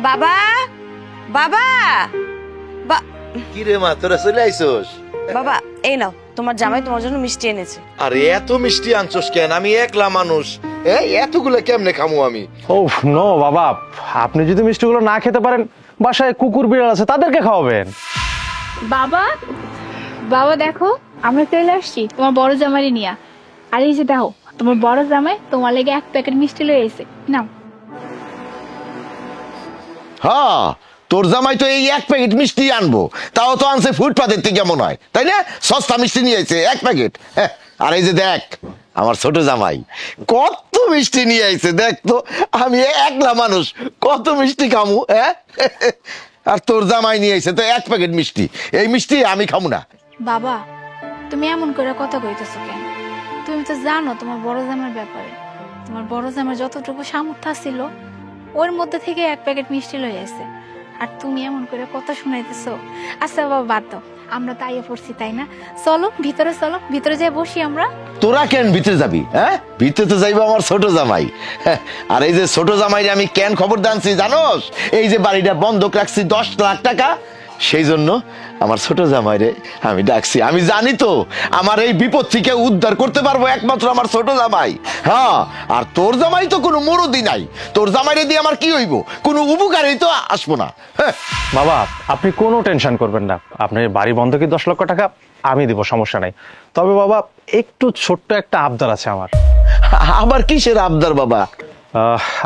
বাবা বাবা কি রে মা, তোরা চলে আইছস? বাবা এই নাও, তোমার জামাই তোমার জন্য মিষ্টি এনেছে। আরে এত মিষ্টি আনছস কেন? আমি একলা মানুষ, এতগুলো কেমনে খামু আমি? ও নো বাবা, আপনি যদি মিষ্টিগুলো না খেতে পারেন, বাসায় কুকুর বিড়াল আছে, তাদেরকে খাওয়াবেন। বাবা বাবা দেখো, আমরা চলে আসছি তোমার বড় জামাই নিয়া। আর এই যে দেখো, তোমার বড় জামাই তোমার লেগে 1 প্যাকেট মিষ্টি লয়ে এসে নাও। হ্যাঁ, তোর জামাই তো এই 1 প্যাকেট মিষ্টি আনবো, তাও তো আনছে ফুটপাতের থেকে, কেমন হয় তাই না? সস্তা মিষ্টি নিয়ে আইছে 1 প্যাকেট। আর এই যে দেখ আমার ছোট জামাই কত মিষ্টি নিয়ে আইছে, দেখ তো আমি একলা মানুষ কত মিষ্টি খামু। আর তোর জামাই নিয়ে আইছে তো 1 প্যাকেট মিষ্টি, এই মিষ্টি আমি খামু না। বাবা তুমি এমন করে কথা কইতেছো কেন? তুমি তো জানো তোমার বড় জামাইয়ের ব্যাপারে। তোমার বড় জামাই যতটুকু সামর্থ্য ছিল ওর মধ্যে থেকে 1 প্যাকেট মিষ্টি লয়ে আসছে, আর তুমি এমন করে কথা শুনাইতেছো। আচ্ছা বাবা বাদ দাও, আমরা তো আইয়া পড়ছি তাই না? চলো ভিতরে, চলো ভিতরে যাই বসি আমরা। তোরা কেন ভিতরে যাবি? ভিতরে তো যাইবো আমার ছোট জামাই। আর এই যে ছোট জামাইরে আমি কেন খবর দানছি জানোস? এই যে বাড়িটা বন্ধক রাখছি 10 লাখ টাকা, সেই জন্য আমার ছোট জামাইরে আমি ডাকছি। আমি জানি তো আমার এই বিপদ থেকে উদ্ধার করতে পারবো একমাত্র আমার ছোট জামাই। হ্যাঁ, আর তোর জামাই তো কোনো মুরুদি নাই, তোর জামাইরে দিয়ে আমার কি হইব? কোনো উপকারই তো আসবো না। বাবা আপনি কোনো টেনশন করবেন না, আপনার বাড়ি বন্ধকি 10 লক্ষ টাকা আমি দিব, সমস্যা নাই। তবে বাবা একটু ছোট্ট একটা আবদার আছে আমার। আবার কিসের আবদার বাবা?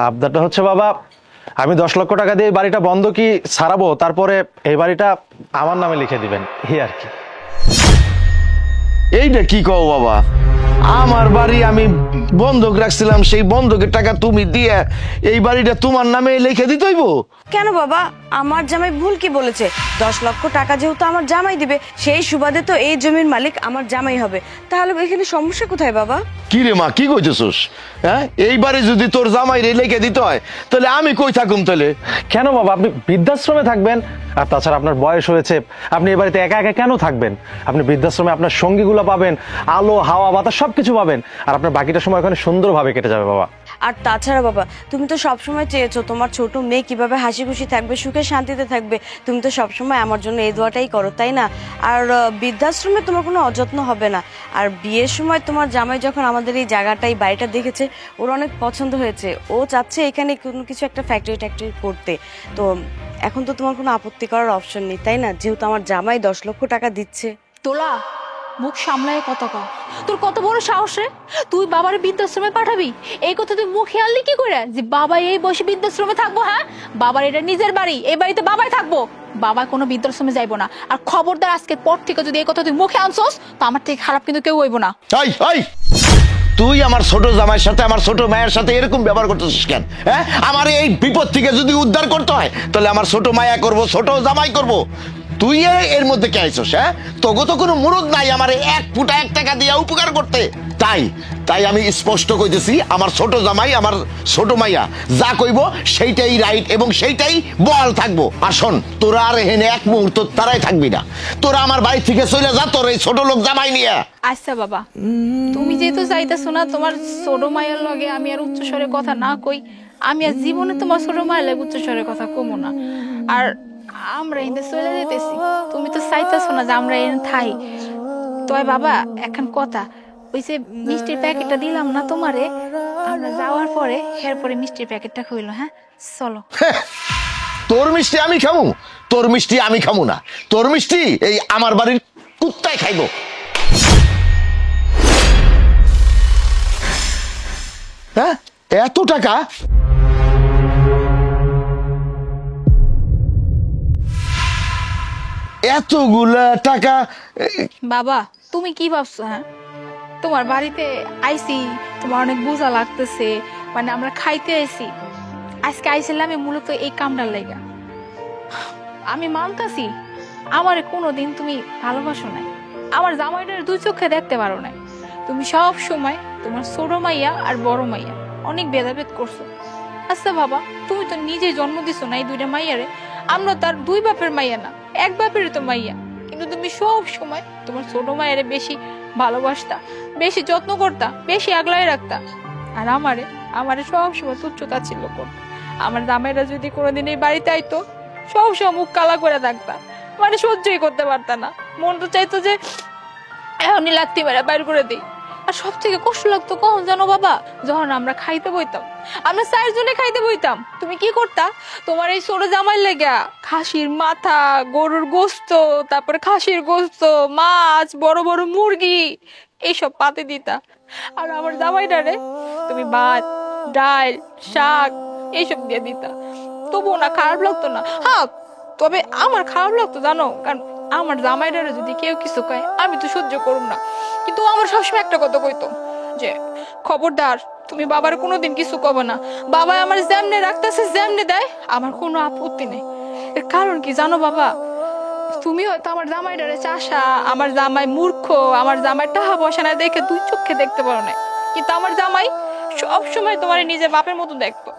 আবদারটা হচ্ছে বাবা, আমি 10 লক্ষ টাকা দিয়ে এই বাড়িটা বন্ধকি ছাড়াবো, তারপরে এই বাড়িটা আমার নামে লিখে দিবেন, এই আর কি। এইটা কি কও বাবা? আমার বাড়ি আমি বন্ধক রাখছিলাম, সেই বন্ধকের টাকা তুমি দিয়ে এই বাড়িটা তোমার নামে লিখে দিতে হইব? কেন বাবা, আমার জামাই ভুল কি বলেছে? 10 লক্ষ টাকা যেহেতু আমার জামাই দিবে, সেই সুবাদে তো এই জমির মালিক আমার জামাই হবে। তাহলে এখানে সমস্যা কোথায় বাবা? কি রে মা, কি কইতেছস? এইবারে যদি তোর জামাই রে লিখে দিতে হয় তাহলে আমি কই থাকুম তাহলে? কেন বাবা, আপনি বৃদ্ধাশ্রমে থাকবেন। আর তাছাড়া আপনার বয়স হয়েছে, আপনি এ বাড়িতে একা একা কেন থাকবেন? আপনি বৃদ্ধাশ্রমে আপনার সঙ্গীগুলো পাবেন, আলো হাওয়া বাতাস সবকিছু পাবেন, আর আপনার বাকিটা সময় ওখানে সুন্দরভাবে কেটে যাবে বাবা। আর তাছাড়া বাবা, তুমি তো সবসময় চেয়েছো তোমার ছোট মেয়ে কিভাবে হাসি খুশি থাকবে, সুখে শান্তিতে থাকবে। তুমি তো সবসময় আমার জন্য এই দোয়াটাই করো, তাই না? আর বৃদ্ধাশ্রমে তোমার কোনো অযত্ন হবে না। আর বিয়ের সময় তোমার জামাই যখন আমাদের এই জায়গাটাই বাড়িটা দেখেছে, ওর অনেক পছন্দ হয়েছে, ও চাচ্ছে এখানে কোনো কিছু একটা ফ্যাক্টরি করতে। তো এখন তো তোমার কোনো আপত্তি করার অপশন নেই, তাই না? যেহেতু আমার জামাই 10 লক্ষ টাকা দিচ্ছে। তোলা মুখ সামলায় কত কও, তোর কত বড় সাহস রে? তুই বাবার বৃদ্ধাশ্রমে পাঠাবি? এই কথা তুই মুখে আনলি কি করে যে বাবা এই বয়সে বৃদ্ধাশ্রমে থাকবো? হ্যাঁ, বাবার এটা নিজের বাড়ি, এই বাড়িতে বাবাই থাকবো, বাবা কোনো বৃদ্ধাশ্রমে যাইবো না। আর খবরদার আজকের পর থেকে যদি এই কথা তুই মুখে আনছস, তো আমার থেকে খারাপ কিন্তু কেউ হইব না। তুই আমার ছোট জামাইয়ের সাথে, আমার ছোট মায়ের সাথে এরকম ব্যবহার করতেছিস কেন? আমার এই বিপদ থেকে যদি উদ্ধার করতে হয় তাহলে আমার ছোট মায়া করব, ছোট জামাই করব। তুই এর মধ্যে কে আইছস? তোগো তো কোনো মুরুদ নাই আমার 1 ফুটা 1 টাকা দিয়ে উপকার করতে। তাই আমি স্পষ্ট কইতেছি, আমার ছোট জামাই, আমার ছোট মাইয়া যা কইব সেইটাই রাইট এবং সেইটাই বহাল থাকবো। আর শোন, তোরা আর এখানে 1 মুহূর্ত তারাই থাকবি না, তোরা আমার বাড়ি থেকে চলে যা তোর এই ছোট লোক জামাই নিয়ে। আচ্ছা বাবা, তুমি যেহেতু চাইতেছো না তোমার ছোট মায়ের লগে আমি আর উচ্চস্বরে কথা না কই, আমি আর জীবনে তোমার ছোট মায়ের লগে উচ্চস্বরে কথা কমো না। আর আমরা এনে চলে যেতেছি, তুমি তো চাইতেছো না যে আমরা এনে থাই। তবে বাবা এখন কথা, ওই যে মিষ্টির প্যাকেটটা দিলাম না তোমারে, আমরা যাওয়ার পরে এরপরে মিষ্টির প্যাকেটটা খুইলো। হ্যাঁ চলো। তোর মিষ্টি আমি খামু? তোর মিষ্টি আমি খামু না, তোর মিষ্টি এই আমার বাড়ির কুত্তায় খাইবো। এত টাকা? এতগুলা টাকা? বাবা তুমি কি ভাবছো? হ্যাঁ, তোমার বাড়িতে আইসি, তোমার অনেক বোঝা লাগতেছে, মানে আমরা খাইতে আইসি। আজকে আইছিলাম আমি মূলত এই কামটার লাইগা। আমি মানতাছি আমারে কোনোদিন তুমি ভালোবাসো নাই, আমার জামাইটার 2 চোখে দেখতে পারো নাই। তুমি সব সময় তোমার ছোট মাইয়া আর বড় মাইয়া অনেক ভেদাভেদ করছো। আচ্ছা বাবা, তুমি তো নিজে জন্ম দিছো না এই 2টা মাইয়ারে, আমরা তার 2 বাপের মাইয়া না, 1 বাপেরই তো মাইয়া। কিন্তু তুমি সব সময় তোমার ছোট মায়েরে বেশি ভালোবাসতা, বেশি যত্ন করতা, বেশি আগলায় রাখতা। আর আমারে সব সময় তুচ্ছ তাচ্ছিল্য করতা। আমার জামাইরা যদি কোনোদিন এই বাড়িতে আইতো সব সব মুখ কালা করে থাকতাম, মানে সহ্যই করতে পারতাম না। মন তো চাইতো যে এখনই লাত্তি মেরে বাইর করে দিই। আর সব থেকে কষ্ট লাগতো কখন জানো বাবা, যখন আমরা খাইতে বইতাম, আমরা 4 জনে খাইতে বইতাম, তুমি কি করতা, তোমার এই ছোট জামাই লেগা খাসির মাথা, গরুর গোস্ত, তারপরে খাসির গোস্ত, মাছ, বড় বড় মুরগি এইসব পাতে দিতা। আর আমার জামাইটারে তুমি ভাত, ডাল, শাক এইসব দিয়ে দিতা। তবুও না খারাপ লাগতো না। হ্যাঁ, তবে আমার খারাপ লাগতো জানো, কারণ আমার জামাইটারে যদি কেউ কিছু কয় আমি তো সহ্য করুম না। কিন্তু আমার সবসময় একটা কথা কইতো যে খবরদার তুমি বাবার কোনোদিন কিছু কব না, বাবা আমার যেমনে রাখতেছে যেমনে দেয় আমার কোনো আপত্তি নেই। এর কারণ কি জানো বাবা, তুমি হয়তো আমার জামাইটারে চাষা, আমার জামাই মূর্খ, আমার জামাই টাকা পয়সা না দেখে 2 চোখে দেখতে পারো না, কিন্তু আমার জামাই সব সময় তোমার নিজের বাপের মতো দেখতো।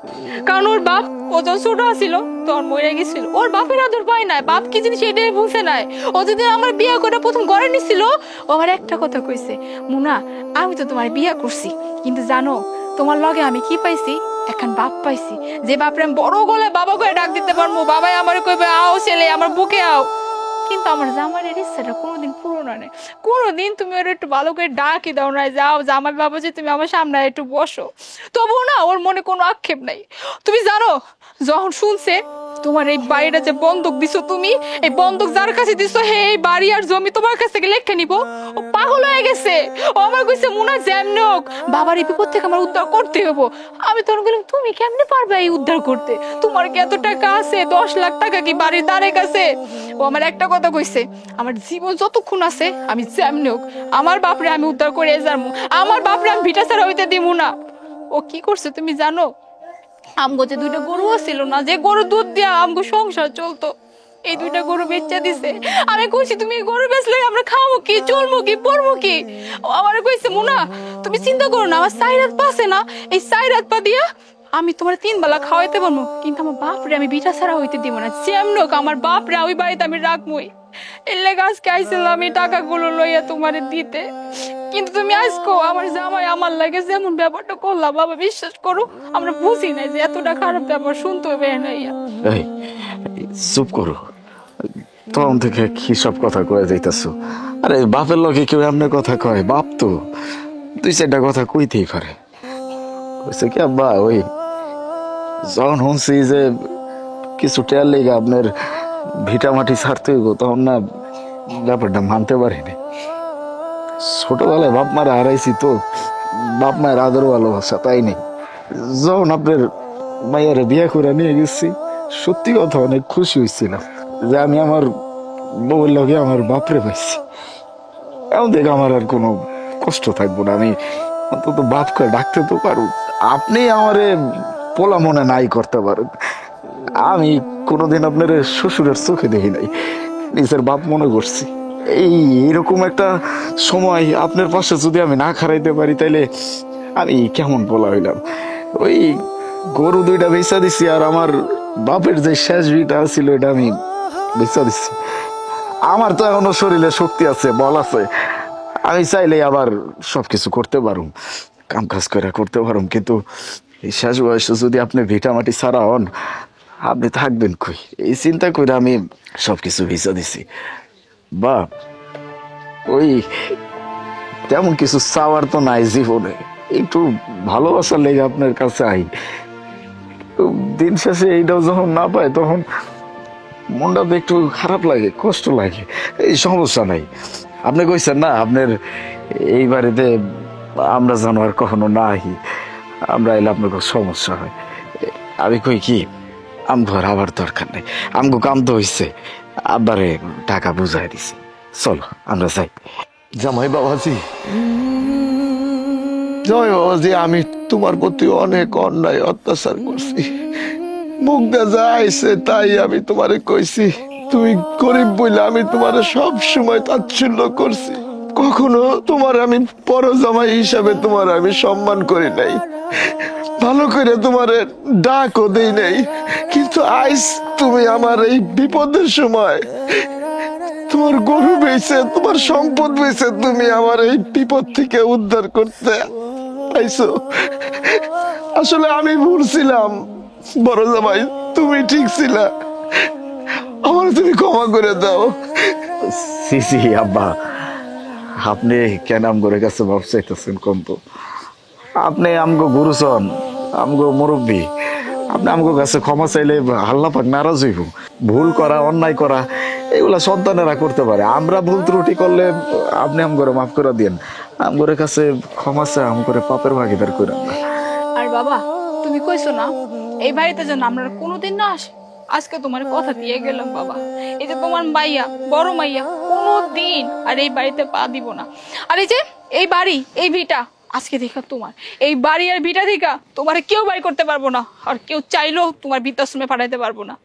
কারণ ওর বাপ ও যখন ছোট ছিল তখন মরে গেছিল, ওর বাপের আদর পায় নাই, বাপ কি জিনিস এটাই বুঝে নাই। ও যদি আমার বিয়ে করে প্রথম ঘরে নিছিল, ও আমার একটা কথা কইছে, মুনা আমি তো তোমার বিয়ে করছি, কিন্তু জানো তোমার লগে আমি কি পাইছি, এখন বাপ পাইছি, যে বাপরে আমি বড় গলায় বাবা করে ডাক দিতে পারবো, বাবাই আমার কইবে আও ছেলে আমার বুকে আও। কিন্তু আমার জামাইয়ের ইচ্ছাটা কোনোদিন পূরণ হয় না। কোনোদিন তুমি ওর একটু ভালো করে ডাকি দাও না, যাও জামাই বাবা যে তুমি আমার সামনে একটু বসো, তবুও না ওর মনে কোনো আক্ষেপ নাই। তুমি জানো যখন শুনছে তোমার এই বাড়িটা যে বন্ধক দিছো, তুমি এই বন্ধক যার কাছে দিছো হে এই বাড়ি আর জমি তোমার কাছ থেকে লেখে নিব, ও পাগল হয়ে গেছে। ও আমার কইছে মুনা যেমনি হোক বাবার এই বিপদ থেকে আমার উদ্ধার করতে হবো। আমি তখন বললাম তুমি কেমনে পারবে এই উদ্ধার করতে, তোমার কি এত টাকা আছে, 10 লাখ টাকা কি বাড়ির দ্বারে কাছে? ও আমার একটা কথা কইছে, আমার জীবন যতক্ষণ আছে আমি যেমনি হোক আমার বাপরে আমি উদ্ধার করে যাবো, আমার বাপরে আমি ভিটা ছাড়া হইতে দিব না। ও কি করছে তুমি জানো, আমগো যে 2টা গরু ছিল না, যে গরু দুধ দিয়া আমগো সংসার চলতো, এই 2টা গরু বেচে দিছে। আমি কইছি তুমি গরু বেচলে আমরা খাবো কি, চলবো কি, পড়বো কি? ও আমার কইছে মুনা তুমি চিন্তা করো না, আমার 4 রাত পাশে না, এই 4 রাত পা দিয়া আমি তোমার 3 বেলা খাওয়াইতে পারবো, কিন্তু আমার বাপরে আমি বিটা ছাড়া হইতে দিব না, যেমন হোক আমার বাপরে ওই বাড়িতে আমি রাখবোই। এর লেগে আজকে আইছিলাম এই টাকাগুলো লইয়া তোমার দিতে, কিন্তু তুমি আজকেও আমার জামাই আমার লাগে যেমন ব্যাপারটা করলাম বাবা, বিশ্বাস করো আমরা বুঝি না যে এতটা খারাপ ব্যাপার শুনতে হবে না। এই চুপ করো, তখন থেকে কি সব কথা কয়ে যাইতেছো? আরে বাপের লগে কেউ এমনি কথা কয়? বাপ তো 2-4টা কথা কইতেই পারে। কইছে কি আব্বা, ওই যখন শুনছি যে কিছু টেয়ার লেগে আপনার ভিটা মাটি ছাড়তে হইব, তখন না ব্যাপারটা মানতে পারিনি। ছোটবেলায় বাপ মারা হারাইছি তো, বাপ মায়ের আদর ভালোবাসা তাই নেই। যখন আপনার মাইয়ারে বিয়ে করে নিয়ে গেছি, সত্যি কথা অনেক খুশি হয়েছিলাম যে আমি আমার বউয়ের লগে আমার বাপরে পাইছি। এমন দেখে আমার আর কোনো কষ্ট থাকবো না, আমি অন্তত বাপকে ডাকতে তো পারু। আপনি আমারে পোলা মনে নাই করতে পারেন, আমি কোনোদিন আপনার শ্বশুরের চোখে দেখি নাই, নিজের বাপ মনে করছি। এইরকম একটা সময় আপনার পাশে যদি আমি না খারাইতে পারি, তাইলে আমি কেমন পোলা হইলাম? ওই গরু 2টা বেচা দিছি, আর আমার বাপের যে শেষ বিটা ছিল এটা আমি বেচা দিছি। আমার তো এখনো শরীরে শক্তি আছে, বল আছে, আমি চাইলে আবার সবকিছু করতে পারুম, কাম কাজ করে করতে পারুম। কিন্তু এই শেষ বয়সে যদি আপনি ভিটা মাটি ছাড়া হন, আপনি থাকবেন কই? এই চিন্তা করে আমি সবকিছু বেচা দিছি। বা ওই তেমন কিছু চাওয়ার তো নাই জীবনে, একটু ভালোবাসার লেগে আপনার কাছে আই। দিন শেষে এইটাও যখন না পায়, তখন মনটা তো একটু খারাপ লাগে, কষ্ট লাগে। এই সমস্যা নাই, আপনি কইছেন না আপনার এই বাড়িতে আমরা যেন আর কখনো না আহি, আমরা এলে আপনার কোনো সমস্যা হয়। আমি কই কি, আমগো আর আবার দরকার নেই, আমগো কাম তো হইছে, আব্বারে টাকা বুঝাই দিছি, চলো আমরা যাই। জামাই বাবাজি, জামাই বাবাজি, আমি তোমার প্রতি অনেক অন্যায় অত্যাচার করছি, মুখ দিয়ে যা আইছে তাই আমি তোমারে কইছি। তুমি গরিব বলে আমি তোমার সব সময় তাচ্ছিল্য করছি, কখনো তোমার আমি পর জামাই হিসাবে তোমার আমি সম্মান করি নাই, ভালো করে তোমারে ডাকও দেই নাই। কিন্তু আইস তুমি আমার এই বিপদের সময় তোমার গরু বেচে, তোমার সম্পদ বেচে তুমি আমার এই বিপদ থেকে উদ্ধার করতে আইছো। আসলে আমি ভুলছিলাম, বড় জামাই তুমি ঠিক ছিলা, আমার তুমি ক্ষমা করে দাও। সিসি আব্বা, আপনি কেন আমগোর কাছে মাপ চাইতেছেন কোন তো? আপনি আমগো গুরুজন, আমগো মুরব্বী, আপনি আমগো কাছে ক্ষমা চাইলে আল্লাহ পাক নারাজ হইব। ভুল করা, অন্যায় করা এগুলা সন্তানেরা করতে পারে। আমরা ভুল ত্রুটি করলে আপনি আমগরে মাফ করে দিন। আমগোর কাছে ক্ষমা চাই, আমগরে পাপের ভাগিদার করেন না। আর বাবা, তুমি কইছো না এই বাড়িতে যেন আমরা কোনোদিন না আসি, আজকে তোমার কথা দিয়ে গেলাম বাবা। এই যে তোমার মাইয়া, বড় মাইয়া কোনোদিন আর এই বাড়িতে পা দিব না। আর এই যে এই বাড়ি, এই ভিটা আজকে দেখা তোমার, এই বাড়ি আর ভিটা দেখা তোমার কেউ বাড়ি করতে পারবো না, আর কেউ চাইলেও তোমার বৃদ্ধাশ্রমে পাঠাইতে পারবো না।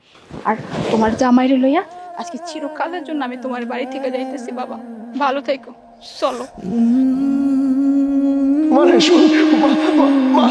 আর তোমার জামাইরে লইয়া আজকে চিরকালের জন্য আমি তোমার বাড়ি থেকে যাইতেছি বাবা। ভালো থেকো, চলো। মানে শুন মা,